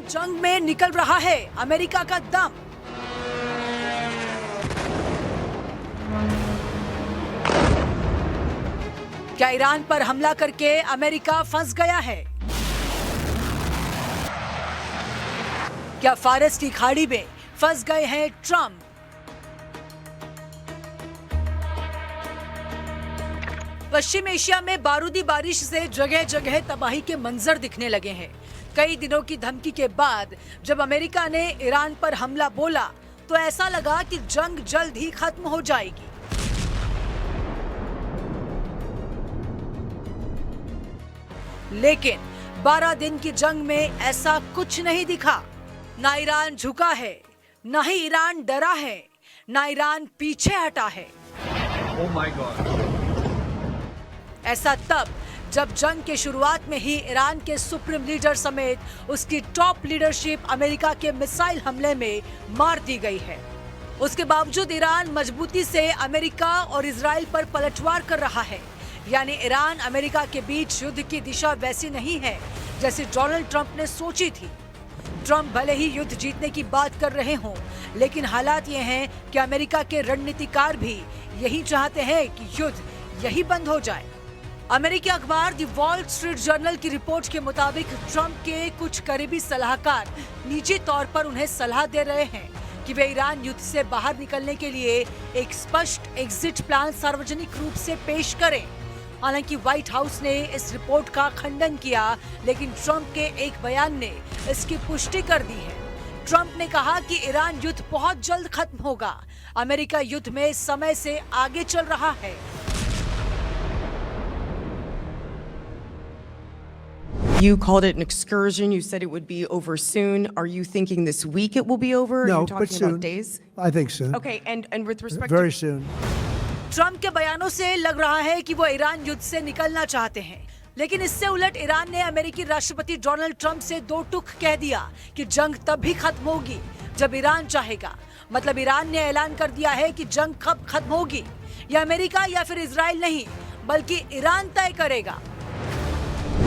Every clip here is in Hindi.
जंग में निकल रहा है अमेरिका का दम। क्या ईरान पर हमला करके अमेरिका फंस गया है? क्या फारस की खाड़ी में फंस गए हैं ट्रंप? पश्चिम एशिया में बारूदी बारिश से जगह जगह तबाही के मंजर दिखने लगे हैं। कई दिनों की धमकी के बाद जब अमेरिका ने ईरान पर हमला बोला तो ऐसा लगा कि जंग जल्द ही खत्म हो जाएगी। लेकिन 12 दिन की जंग में ऐसा कुछ नहीं दिखा। ना ईरान झुका है, ना ही ईरान डरा है, ना ईरान पीछे हटा है। Oh my God. ऐसा तब जब जंग के शुरुआत में ही ईरान के सुप्रीम लीडर समेत उसकी टॉप लीडरशिप अमेरिका के मिसाइल हमले में मार दी गई है। उसके बावजूद ईरान मजबूती से अमेरिका और इजराइल पर पलटवार कर रहा है। यानी ईरान अमेरिका के बीच युद्ध की दिशा वैसी नहीं है जैसे डोनाल्ड ट्रंप ने सोची थी। ट्रंप भले ही युद्ध जीतने की बात कर रहे हों, लेकिन हालात ये हैं कि अमेरिका के रणनीतिकार भी यही चाहते हैं कि युद्ध यही बंद हो जाए। अमेरिकी अखबार द वॉल स्ट्रीट जर्नल की रिपोर्ट के मुताबिक ट्रंप के कुछ करीबी सलाहकार निजी तौर पर उन्हें सलाह दे रहे हैं कि वे ईरान युद्ध से बाहर निकलने के लिए एक स्पष्ट एग्जिट प्लान सार्वजनिक रूप से पेश करें। हालांकि व्हाइट हाउस ने इस रिपोर्ट का खंडन किया, लेकिन ट्रंप के एक बयान ने इसकी पुष्टि कर दी है। ट्रंप ने कहा कि ईरान युद्ध बहुत जल्द खत्म होगा। अमेरिका युद्ध में समय से आगे चल रहा है। You called it an excursion. You said it would be over soon. Are you thinking this week it will be over? No, Are you but talking soon. about days? I think soon. Okay, and with respect Very to soon. Trump के बयानों से लग रहा है कि वो ईरान युद्ध से निकलना चाहते हैं, लेकिन इससे उलट ईरान ने अमेरिकी राष्ट्रपति डोनाल्ड ट्रंप से दो टूक कह दिया कि जंग तब भी खत्म होगी जब ईरान चाहेगा। मतलब ईरान ने ऐलान कर दिया है कि जंग कब खत्म होगी या अमेरिका या फिर इजराइल नहीं, बल्कि ईरान तय करेगा।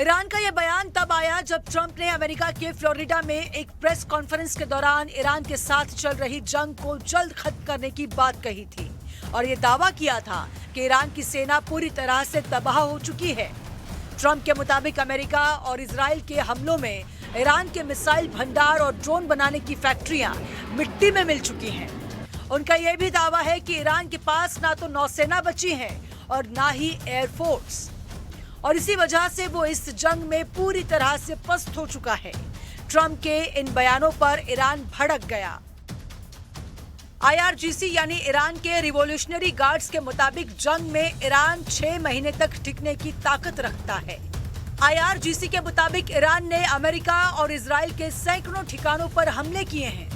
ईरान का यह बयान तब आया जब ट्रंप ने अमेरिका के फ्लोरिडा में एक प्रेस कॉन्फ्रेंस के दौरान ईरान के साथ चल रही जंग को जल्द खत्म करने की बात कही थी और ये दावा किया था कि ईरान की सेना पूरी तरह से तबाह हो चुकी है। ट्रंप के मुताबिक अमेरिका और इजराइल के हमलों में ईरान के मिसाइल भंडार और ड्रोन बनाने की फैक्ट्रियां मिट्टी में मिल चुकी हैं। उनका यह भी दावा है कि ईरान के पास ना तो नौसेना बची है और ना ही एयरफोर्स, और इसी वजह से वो इस जंग में पूरी तरह से पस्त हो चुका है। ट्रंप के इन बयानों पर ईरान भड़क गया। IRGC यानी ईरान के रिवॉल्यूशनरी गार्ड्स के मुताबिक जंग में ईरान 6 महीने तक टिकने की ताकत रखता है। IRGC के मुताबिक ईरान ने अमेरिका और इजराइल के सैकड़ों ठिकानों पर हमले किए हैं।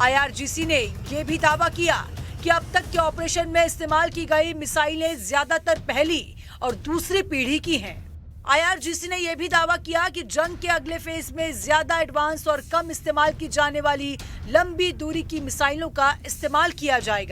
IRGC ने यह भी दावा किया कि अब तक के ऑपरेशन में इस्तेमाल की गई मिसाइलें ज्यादातर पहली और दूसरी पीढ़ी की हैं। IRGC ने यह भी दावा किया कि जंग के अगले फेज में ज्यादा एडवांस और कम इस्तेमाल की जाने वाली लंबी दूरी की मिसाइलों का इस्तेमाल किया जाएगा।